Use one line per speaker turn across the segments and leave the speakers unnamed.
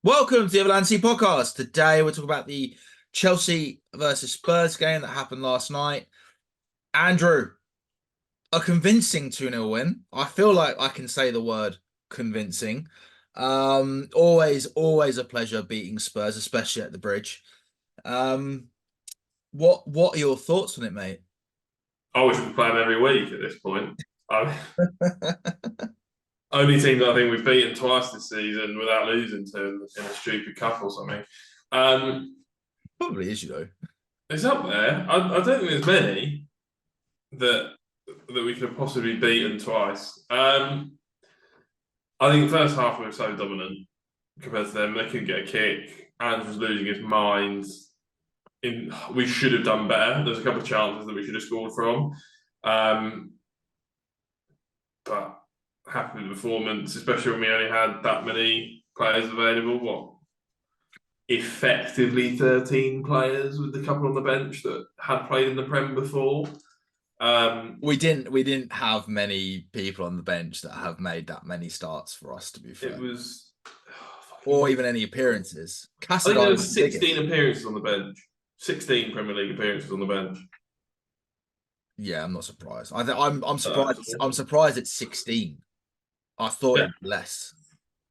Welcome to the Avalanche podcast. Today we're talking about the Chelsea versus Spurs game that happened last night. Andrew, a convincing 2-0 win. I feel like I can say the word convincing. Always a pleasure beating Spurs, especially at the Bridge. What are your thoughts on it, mate?
I wish we could play them every week at this point. Only team that I think we've beaten twice this season without losing to in a stupid cup or something.
Probably is, you know.
It's up there. I don't think there's many that we could have possibly beaten twice. I think the first half we were so dominant compared to them. They couldn't get a kick. Ange was losing his mind. We should have done better. There's a couple of chances that we should have scored from. But happy with the performance, especially when we only had that many players available. What? Effectively 13 players with a couple on the bench that had played in the Prem before.
We didn't have many people on the bench that have made that many starts for us, to be fair.
It was
or even any appearances.
I think there was 16 appearances on the bench. 16 Premier League appearances on the bench.
Yeah, I'm not surprised. I'm surprised. I'm surprised it's 16. I thought it'd be less.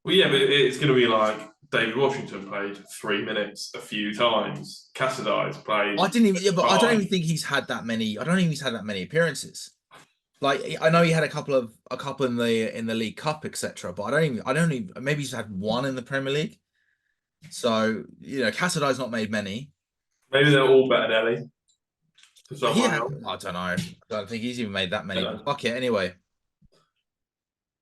Well, yeah, but it's going to be like David Washington played 3 minutes a few times. Cassidy's played.
I didn't even. Yeah, but I don't even think he's had that many. I don't think he's had that many appearances. Like I know he had a couple in the League Cup, etc. But I don't even. Maybe he's had one in the Premier League. So Cassidy's not made many.
Maybe they're all better than Ellie.
Yeah, I don't know. I don't think he's even made that many. But fuck it anyway.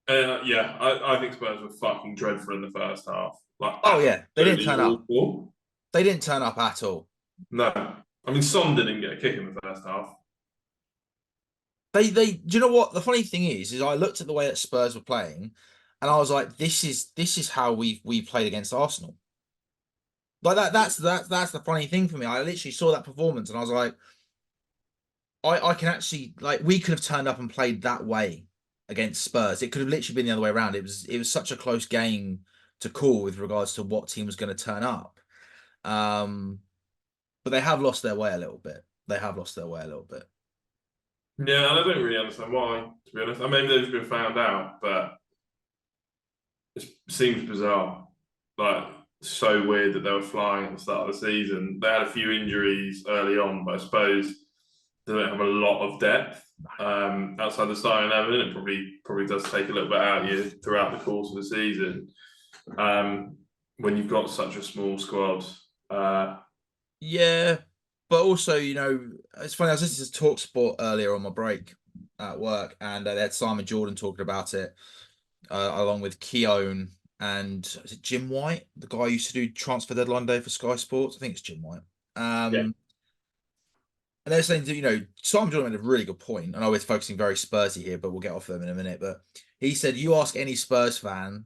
Yeah, I think Spurs were fucking dreadful in the first half. Like,
oh yeah, they didn't turn
awful.
up. They didn't turn up at all.
No, I mean Son didn't get a kick in the first half.
Do you know what the funny thing is I looked at the way that Spurs were playing, and I was like, this is how we played against Arsenal. Like that's the funny thing for me. I literally saw that performance, and I was like, I can actually we could have turned up and played that way against Spurs. It could have literally been the other way around. It was such a close game to call with regards to what team was going to turn up. But they have lost their way a little bit. They have lost their way a little bit.
Yeah, and I don't really understand why, to be honest. I mean, they've been found out, but it seems bizarre. Like, so weird that they were flying at the start of the season. They had a few injuries early on, but I suppose they don't have a lot of depth outside the starting 11. It probably does take a little bit out of you throughout the course of the season when you've got such a small squad.
Yeah, but also, it's funny. I was listening to TalkSport earlier on my break at work, and they had Simon Jordan talking about it along with Keown and is it Jim White, the guy who used to do transfer deadline day for Sky Sports? I think it's Jim White.
Yeah.
And they're saying that, Simon Jordan made a really good point. I know we're focusing very Spursy here, but we'll get off them in a minute. But he said, you ask any Spurs fan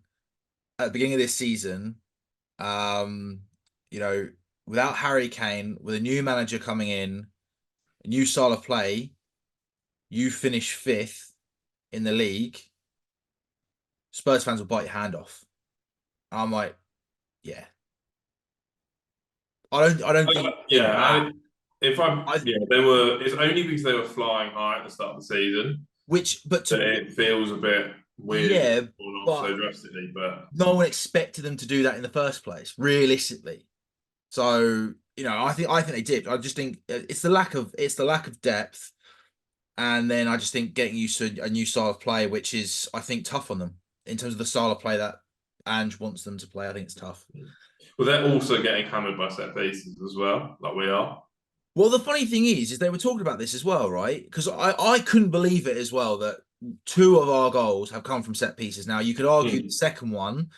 at the beginning of this season, without Harry Kane, with a new manager coming in, a new style of play, you finish 5th in the league, Spurs fans will bite your hand off. I'm like, yeah. I don't think.
They were. It's only because they were flying high at the start of the season. It feels a bit weird.
Yeah,
not so drastically, but
no one expected them to do that in the first place, realistically. So I think they did. I just think it's the lack of depth, and then I just think getting used to a new style of play, which is I think tough on them in terms of the style of play that Ange wants them to play. I think it's tough.
Well, they're also getting hammered by set pieces as well, like we are.
Well, the funny thing is they were talking about this as well, right? Because I couldn't believe it as well that 2 of our goals have come from set pieces. Now you could argue the second one,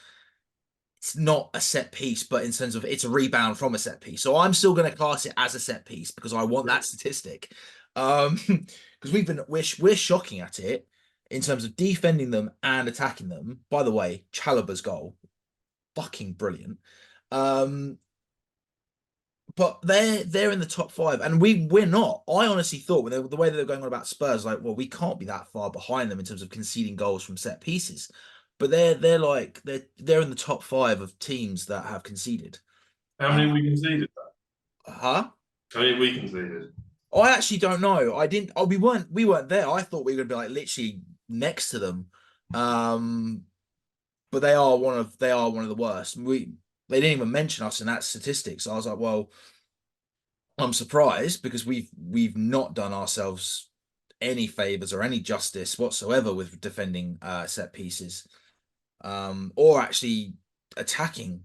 it's not a set piece, but in terms of it's a rebound from a set piece. So I'm still going to class it as a set piece because I want that statistic. Because we're shocking at it in terms of defending them and attacking them. By the way, Chalobah's goal, fucking brilliant. But they're in the top 5, and we're not. I honestly thought the way that they're going on about Spurs, like, well, we can't be that far behind them in terms of conceding goals from set pieces. but they're in the top 5 of teams that have conceded.
How many we conceded?
Huh?
How many we conceded?
I actually don't know. I didn't. Oh, we weren't there. I thought we were gonna be like literally next to them. But they are one of the worst. They didn't even mention us in that statistics. I was like, well, I'm surprised because we've not done ourselves any favors or any justice whatsoever with defending set pieces, or actually attacking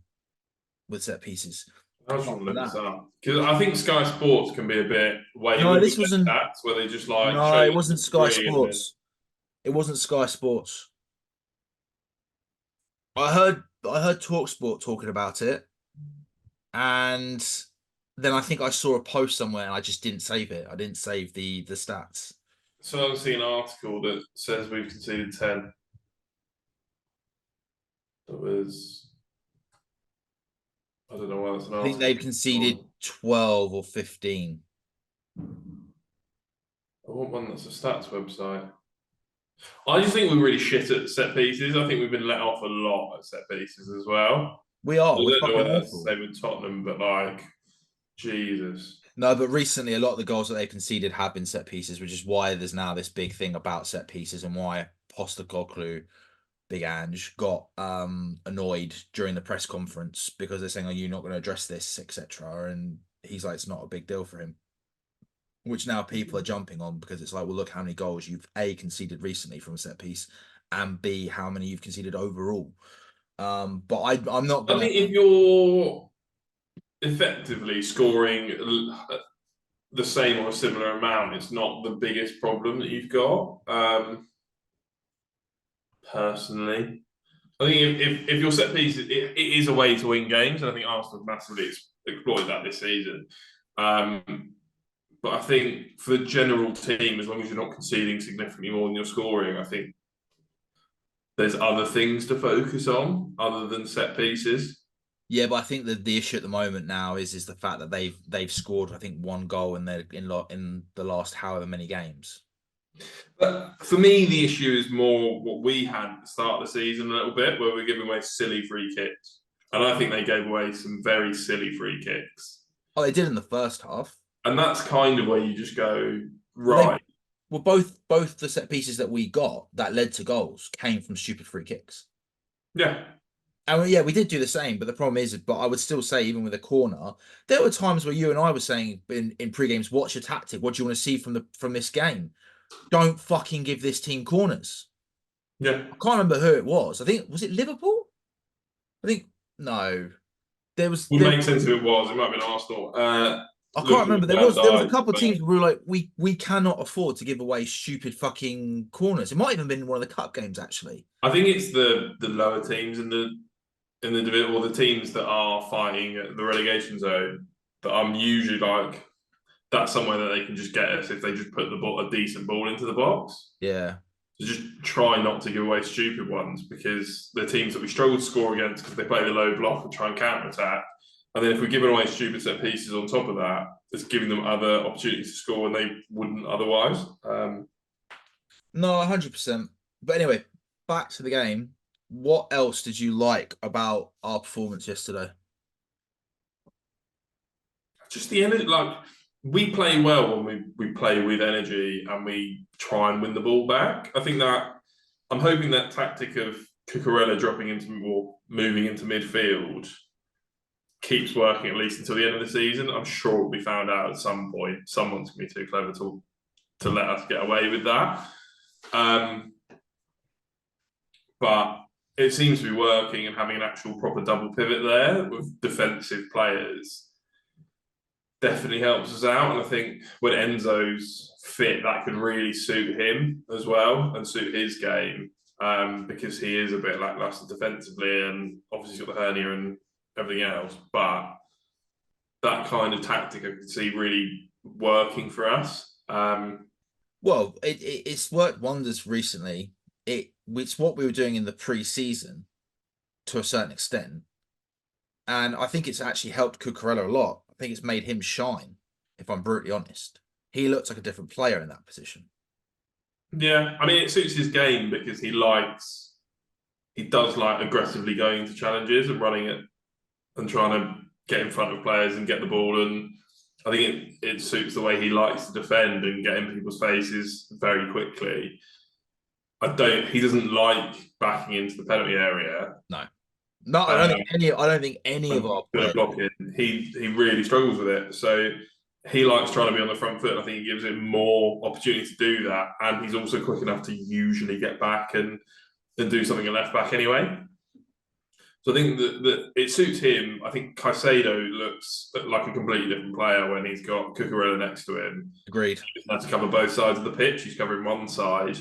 with set pieces.
I just
Apart
want to
from
look this
that,
up because I think Sky Sports can be a bit
no,
wayward with
this
their
wasn't.
stats, where they just like show
No, it
you
wasn't Sky
three and then
Sports. It wasn't Sky Sports. I heard Talksport talking about it, and then I think I saw a post somewhere and I just didn't save it. I didn't save the stats.
so I've seen an article that says we've conceded 10. That was, I don't know why that's an
I think
article.
they've conceded 12 or 15.
I want one that's a stats website. I just think we're really shit at set pieces. I think we've been let off a lot at set pieces as well.
We
I
are. We're
don't know
fucking
whether that's the
awful.
same with Tottenham, but like, Jesus.
No, but recently a lot of the goals that they conceded have been set pieces, which is why there's now this big thing about set pieces and why Postecoglou, Big Ange, got annoyed during the press conference because they're saying, "Are you not going to address this, etc." And he's like, "It's not a big deal for him." Which now people are jumping on because it's like, well, look how many goals you've A conceded recently from a set piece, and B how many you've conceded overall. But I'm not
I
gonna.
think if you're effectively scoring the same or a similar amount, it's not the biggest problem that you've got. Personally, I think if your set piece, it is a way to win games, and I think Arsenal have massively exploited that this season. But I think for the general team, as long as you're not conceding significantly more than you're scoring, I think there's other things to focus on other than set pieces.
Yeah, but I think that the issue at the moment now is the fact that they've scored, I think, one goal in in the last however many games.
But for me, the issue is more what we had at the start of the season a little bit, where we're giving away silly free kicks. And I think they gave away some very silly free kicks.
Oh, they did in the first half.
And that's kind of where you just go,
Well, they
right.
well both the set pieces that we got that led to goals came from stupid free kicks.
Yeah.
And yeah, we did do the same, but the problem is, but I would still say, even with a corner, there were times where you and I were saying in pre-games, what's your tactic? What do you want to see from this game? Don't fucking give this team corners.
Yeah.
I can't remember who it was. I think was it Liverpool? I think no. There was
Would
there.
make sense if it was. It might have been Arsenal.
I can't
Liverpool
remember. There
Van
was a
Dijk,
couple of
but
teams where we were like, we cannot afford to give away stupid fucking corners. It might even been one of the cup games actually.
I think it's the lower teams in the division, or the teams that are fighting at the relegation zone, that I'm usually like, that's somewhere that they can just get us if they just put a decent ball into the box.
Yeah.
So just try not to give away stupid ones, because the teams that we struggle to score against because they play the low block and try and counter attack. And then if we're giving away stupid set pieces on top of that, it's giving them other opportunities to score when they wouldn't otherwise.
No, 100%. But anyway, back to the game. What else did you like about our performance yesterday?
Just the energy, like, we play well when we play with energy and we try and win the ball back. I think that I'm hoping that tactic of Cucurella dropping into or moving into midfield keeps working at least until the end of the season. I'm sure it'll be found out at some point. Someone's gonna be too clever to let us get away with that. But it seems to be working, and having an actual proper double pivot there with defensive players definitely helps us out. And I think when Enzo's fit, that could really suit him as well and suit his game, because he is a bit lackluster defensively, and obviously he's got the hernia and everything else. But that kind of tactic I could see really working for us.
Well, it's worked wonders recently. It's what we were doing in the pre-season to a certain extent. And I think it's actually helped Cucurella a lot. I think it's made him shine, if I'm brutally honest. He looks like a different player in that position.
Yeah, I mean, it suits his game because he likes he does like aggressively going into challenges and running it and trying to get in front of players and get the ball. And I think it suits the way he likes to defend and get in people's faces very quickly. He doesn't like backing into the penalty area.
No, I don't think any of our players
blocking. He really struggles with it. So he likes trying to be on the front foot. And I think he gives him more opportunity to do that. And he's also quick enough to usually get back and do something at left back anyway. So I think that it suits him. I think Caicedo looks like a completely different player when he's got Cucurella next to him.
Agreed.
He doesn't have to cover both sides of the pitch. He's covering one side.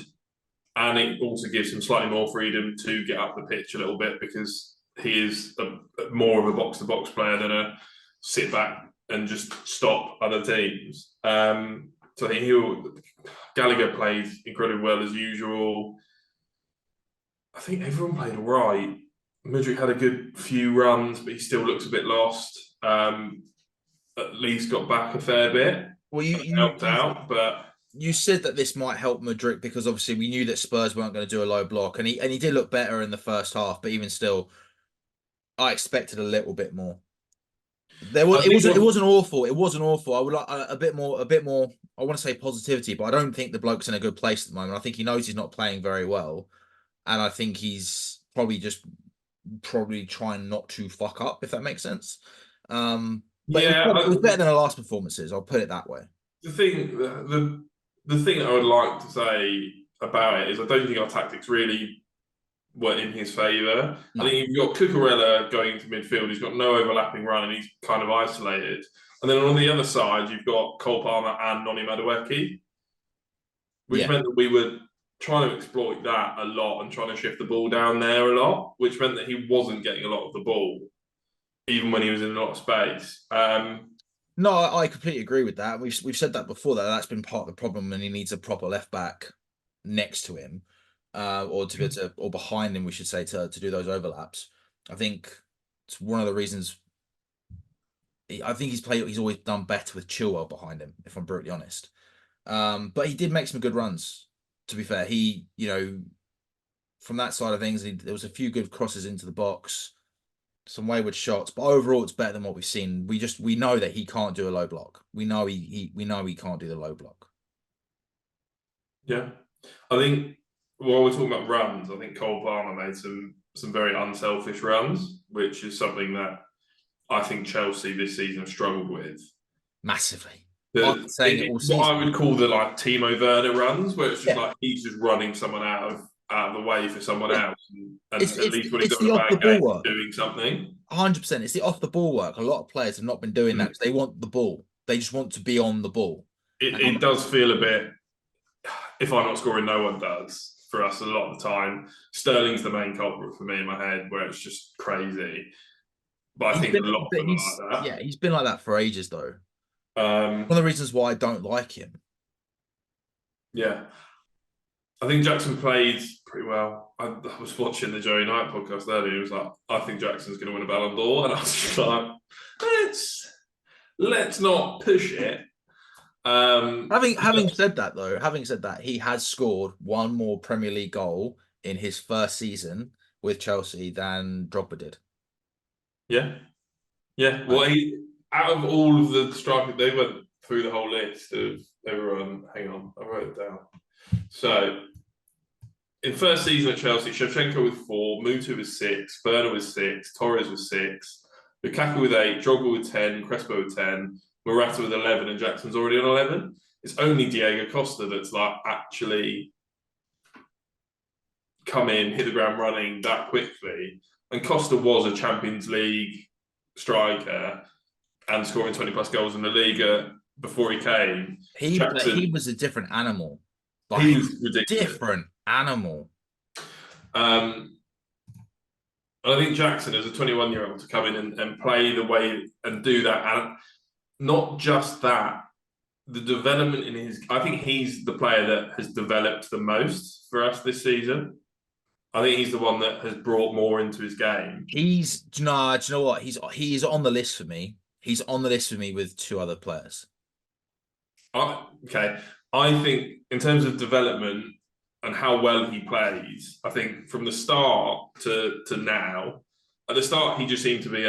And it also gives him slightly more freedom to get up the pitch a little bit because he is more of a box-to-box player than a sit back and just stop other teams. So I think Gallagher played incredibly well as usual. I think everyone played all right. Mudryk had a good few runs, but he still looks a bit lost. At least got back a fair bit.
Well, you
helped out, but
you said that this might help Mudryk because obviously we knew that Spurs weren't going to do a low block, and he did look better in the first half, but even still, I expected a little bit more. It wasn't awful. It wasn't awful. I would like a bit more. I want to say positivity, but I don't think the bloke's in a good place at the moment. I think he knows he's not playing very well, and I think he's probably trying not to fuck up, if that makes sense. But it was better than the last performances. I'll put it that way.
The thing I would like to say about it is I don't think our tactics really were in his favour. No. I think you've got Cucurella going into midfield. He's got no overlapping run and he's kind of isolated. And then on the other side, you've got Cole Palmer and Noni Madueke, which meant that we were trying to exploit that a lot and trying to shift the ball down there a lot, which meant that he wasn't getting a lot of the ball, even when he was in a lot of space.
No, I completely agree with that. We've said that before, that's been part of the problem, and he needs a proper left back next to him, or behind him, we should say, to do those overlaps. I think it's one of the reasons. I think he's always done better with Chilwell behind him, if I'm brutally honest. But he did make some good runs. To be fair, he from that side of things, there was a few good crosses into the box. Some wayward shots, but overall it's better than what we've seen. We know that he can't do a low block. We know he can't do the low block.
Yeah, I think while we're talking about runs, I think Cole Palmer made some very unselfish runs, which is something that I think Chelsea this season have struggled with
massively.
What I would call the Timo Werner runs, where it's just he's just running someone out of the way for someone else, and at least when he's on the back game, doing something.
100%. It's the off the ball work. A lot of players have not been doing that because they want the ball. They just want to be on the ball.
It does feel a bit. If I'm not scoring, no one does. For us, a lot of the time, Sterling's the main culprit for me in my head, where it's just crazy. But I think a lot of them are like that.
Yeah, he's been like that for ages, though. One of the reasons why I don't like him.
Yeah. I think Jackson played pretty well. I was watching the Joey Knight podcast earlier. He was like, I think Jackson's going to win a Ballon d'Or. And I was just like, let's not push it.
Having said that, he has scored one more Premier League goal in his first season with Chelsea than Drogba did.
Yeah. Yeah. Well, out of all of the strikers, they went through the whole list of everyone. Hang on, I wrote it down. So, in first season at Chelsea, Shevchenko with 4, Mutu with 6, Werner with 6, Torres with 6, Lukaku with 8, Drogba with 10, Crespo with 10, Morata with 11, and Jackson's already on 11. It's only Diego Costa that's actually come in, hit the ground running that quickly. And Costa was a Champions League striker and scoring 20 plus goals in the Liga before he came.
He was a different animal.
He was ridiculous.
Different animal.
I think Jackson, as a 21-year-old, to come in and play the way and do that, and not just that, the development in I think he's the player that has developed the most for us this season. I think he's the one that has brought more into his game.
Do you know what? He's on the list for me. He's on the list for me with 2 other players.
Okay. I think in terms of development, and how well he plays, I think from the start to now, at the start he just seemed to be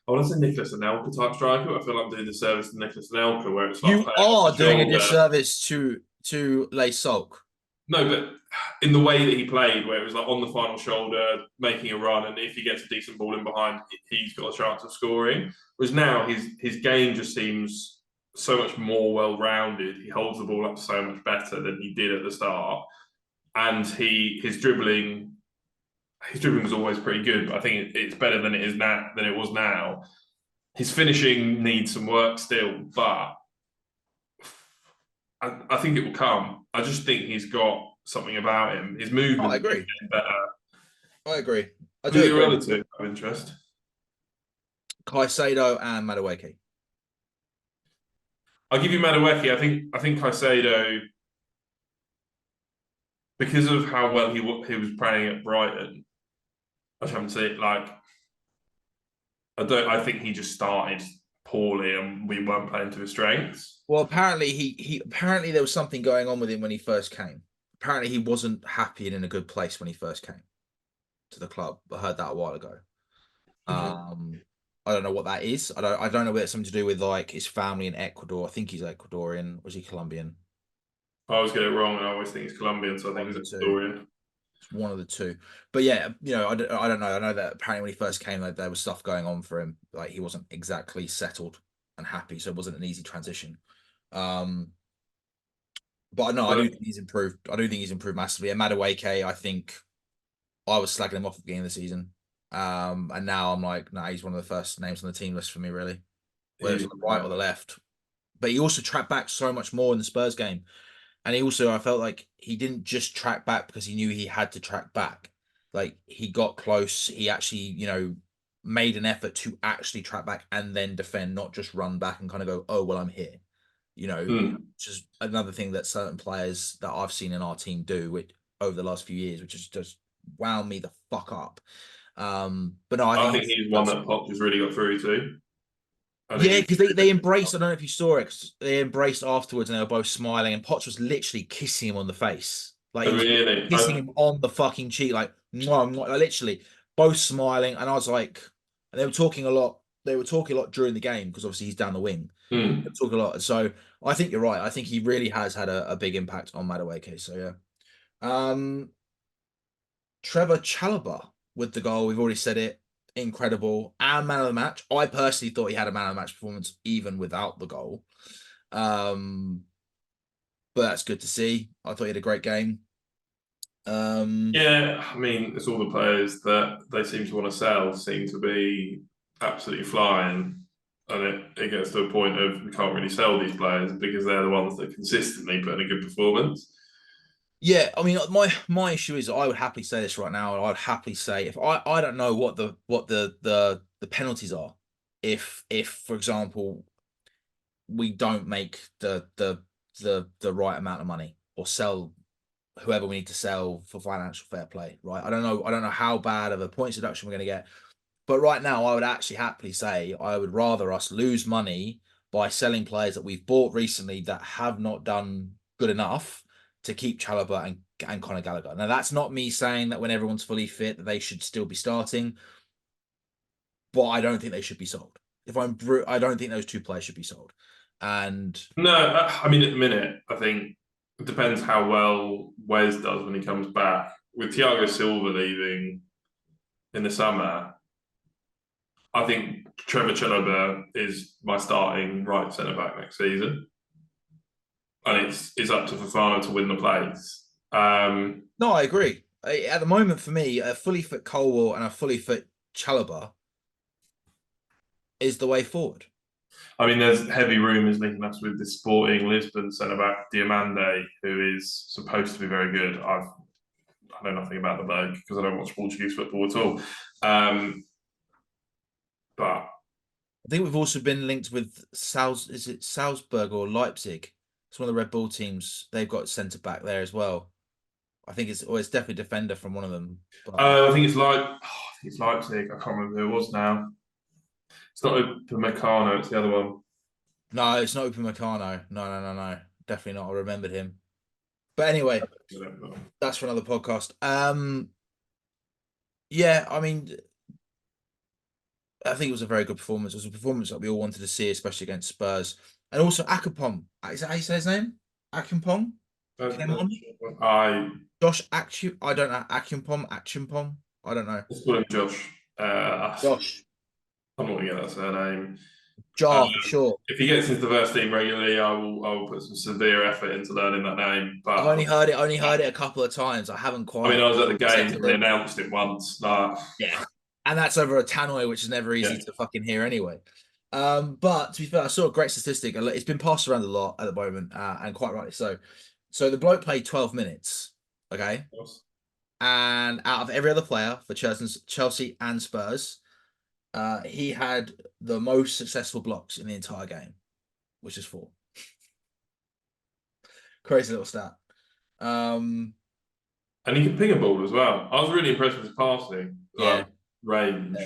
I want to say Nicholas Anelka type striker. I feel like I'm doing the service to Nicholas Anelka, where it's like
You
playing off
are
the
doing a
shoulder.
disservice to Lay Sulk.
No, but in the way that he played, where it was like on the final shoulder, making a run, and if he gets a decent ball in behind, he's got a chance of scoring. Whereas now his game just seems so much more well-rounded. He holds the ball up so much better than he did at the start, and his dribbling was always pretty good. But I think it's better than it was now. His finishing needs some work still, but I think it will come. I just think he's got something about him. His
Oh, I
movement is
agree.
getting better.
I agree. I
Who are
do
your
agree.
other two of interest?
Caicedo and Madueke.
I'll give you Madueke. I think Caicedo, because of how well he was playing at Brighton. I haven't seen it. Like, I think he just started poorly, and we weren't playing to his strengths.
Well, apparently he apparently there was something going on with him when he first came. Apparently he wasn't happy and in a good place when he first came to the club. I heard that a while ago. I don't know what that is. I don't know whether it's something to do with like his family in Ecuador. I think he's Ecuadorian. Was he Colombian?
I always get it wrong, and I always think he's Colombian, so I think he's Ecuadorian.
It's one of the two. But yeah, I don't know. I know that apparently when he first came, like, there was stuff going on for him. Like he wasn't exactly settled and happy, so it wasn't an easy transition. But no, I do think he's improved. I do think he's improved massively. And Madueke, I think I was slagging him off at the beginning of the season. And now I'm like, no, he's one of the first names on the team list for me, really. Whether it's on the right or the left. But he also tracked back so much more in the Spurs game. And he also, I felt like he didn't just track back because he knew he had to track back. Like he got close. He actually, made an effort to actually track back and then defend, not just run back and kind of go, oh, well, I'm here. Which is another thing that certain players that I've seen in our team do over the last few years, which has just wound me the fuck up. But no,
I think he's one that Pop has really got through to.
Yeah, because they embraced. I don't know if you saw it. 'Cause they embraced afterwards, and they were both smiling. And Potts was literally kissing him on the face, like he was
really?
kissing him on the fucking cheek, like mwah, mwah, like, literally both smiling. And I was like, and they were talking a lot. They were talking a lot during the game because obviously he's down the wing. They were talking a lot. So I think you're right. I think he really has had a big impact on Madueke. So yeah. Trevor Chalobah with the goal. We've already said it. Incredible and man of the match. I personally thought he had a man of the match performance even without the goal. But that's good to see. I thought he had a great game.
Yeah, I mean, it's all the players that they seem to want to sell seem to be absolutely flying. And it gets to a point of we can't really sell these players because they're the ones that consistently put in a good performance.
Yeah, I mean, my issue is I would happily say this right now, and I'd happily say if I don't know what the penalties are, if for example we don't make the right amount of money or sell whoever we need to sell for financial fair play, right? I don't know how bad of a points deduction we're going to get, but right now I would actually happily say I would rather us lose money by selling players that we've bought recently that have not done good enough to keep Chalobah and Conor Gallagher. Now that's not me saying that when everyone's fully fit that they should still be starting, but I don't think they should be sold. I don't think those two players should be sold. And
no, I mean, at the minute, I think it depends how well Wes does when he comes back. With Thiago Silva leaving in the summer, I think Trevor Chalobah is my starting right centre back next season, and it's up to Fofana to win the place.
No, I agree. At the moment, for me, a fully fit Colwell and a fully fit Chalobah is the way forward.
I mean, there's heavy rumours linking us with the Sporting Lisbon centre back Diamande, who is supposed to be very good. I know nothing about the bloke because I don't watch Portuguese football at all. But
I think we've also been linked with is it Salzburg or Leipzig? It's one of the Red Bull teams. They've got centre back there as well. I think it's definitely defender from one of them. But
I think it's Leipzig. I can't remember who it was now. It's not Upamecano, it's the other one.
No, it's not Upamecano. No. Definitely not. I remembered him. But anyway, that's for another podcast. Yeah, I mean, I think it was a very good performance. It was a performance that we all wanted to see, especially against Spurs. And also Acheampong. Is that how you say his name? Acheampong? Came on.
I
Josh Acheampong. I don't know. Acheampong. I don't know.
let's call him Josh.
Josh.
I'm not gonna get that surname.
Jar for sure.
If he gets into the first team regularly, I will put some severe effort into learning that name. But
I've only heard it a couple of times. I haven't
I mean,
quite
I was at the game
accepted
and they
it.
announced it once.
Yeah. And that's over a tannoy, which is never easy to fucking hear anyway. But to be fair, I saw a great statistic. It's been passed around a lot at the moment, and quite rightly so. So the bloke played 12 minutes, okay? And out of every other player for Chelsea and Spurs, he had the most successful blocks in the entire game, which is 4. Crazy little stat.
And he can ping a ball as well. I was really impressed with his passing, range.
Yeah.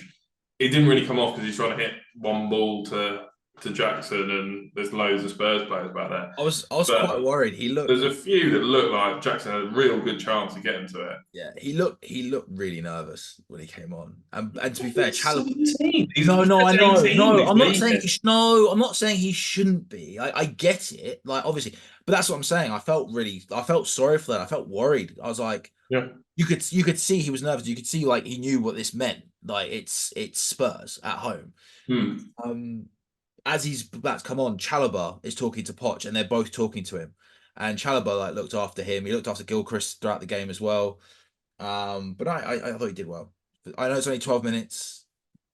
It didn't really come off because he's trying to hit one ball to Jackson, and there's loads of Spurs players back there.
I was quite worried.
There's a few that look like Jackson had a real good chance of getting to it.
Yeah, he looked really nervous when he came on. And to be fair, Chalobah.
No,
I know. No, I'm not saying I'm not saying he shouldn't be. I get it, like obviously, but that's what I'm saying. I felt sorry for that. I felt worried. I was like,
yeah,
you could see he was nervous. You could see like he knew what this meant. Like it's Spurs at home. As he's about to come on, Chalobah is talking to Poch, and they're both talking to him. And Chalobah like looked after him. He looked after Gilchrist throughout the game as well. But I thought he did well. I know it's only 12 minutes,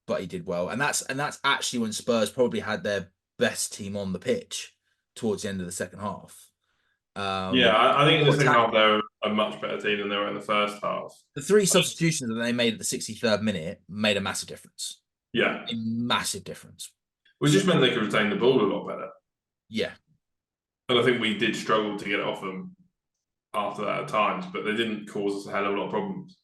but he did well. And that's actually when Spurs probably had their best team on the pitch towards the end of the second half.
I think in the second half they were a much better team than they were in the first half.
The 3 substitutions that they made at the 63rd minute made a massive difference.
Yeah.
A massive difference.
Which just meant they could retain the ball a lot better.
Yeah.
And I think we did struggle to get it off them after that at times, but they didn't cause us a hell of a lot of problems.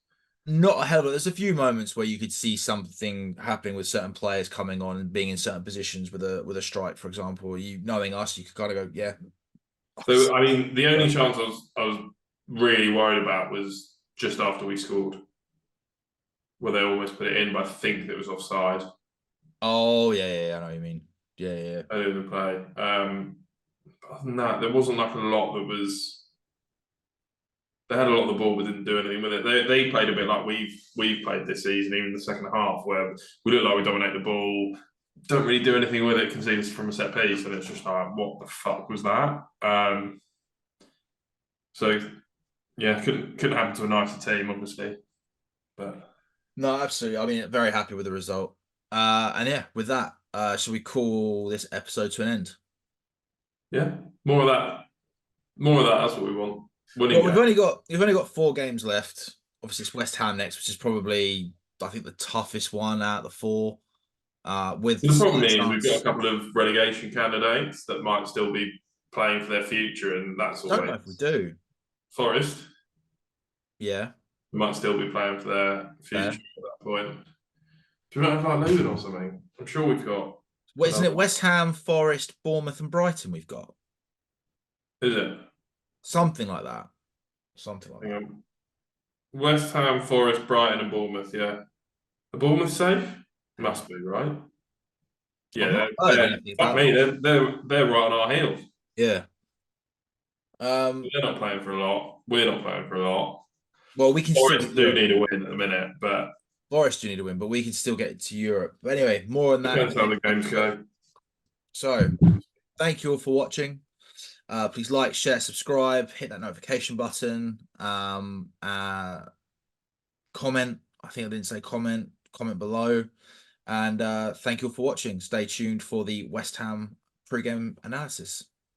Not a hell of a lot. There's a few moments where you could see something happening with certain players coming on and being in certain positions with a strike, for example. You knowing us, you could kind of go, yeah.
So I mean, the only chance I was really worried about was just after we scored, where they almost put it in, but I think it was offside.
Oh yeah, I know what you mean. Yeah.
I didn't play. Other than that, there wasn't like a lot that was. They had a lot of the ball, but didn't do anything with it. They played a bit like we've played this season, even the second half, where we look like we dominate the ball, don't really do anything with it, concede from a set piece, and it's just like, what the fuck was that? So yeah, couldn't happen to a nicer team, obviously. But
no, absolutely. I mean, very happy with the result. And yeah, with that, shall we call this episode to an end?
Yeah, more of that. That's what we want.
Well, we've only got 4 games left. Obviously, it's West Ham next, which is probably I think the toughest one out of the 4. With
the problem is we've got a couple of relegation candidates that might still be playing for their future, and that's always.
I don't know if we do.
Forest.
Yeah.
We might still be playing for their future at that point. Do we not have like Luton or something? I'm sure we've got.
Well, isn't it West Ham, Forest, Bournemouth, and Brighton we've got?
Is it?
Something like that.
West Ham, Forest, Brighton, and Bournemouth, yeah. Are Bournemouth safe? Must be, right? Yeah, fuck me, they're right on our heels.
Yeah.
They're not playing for a lot. We're not playing for a lot.
Well, we can
Forest do need a win at the minute, but
Forest do need a win, but we can still get to Europe. But anyway, more on that.
Depends how the games go.
So, thank you all for watching. Please like, share, subscribe, hit that notification button. Comment. I think I didn't say comment. Comment below. And thank you all for watching. Stay tuned for the West Ham pre-game analysis.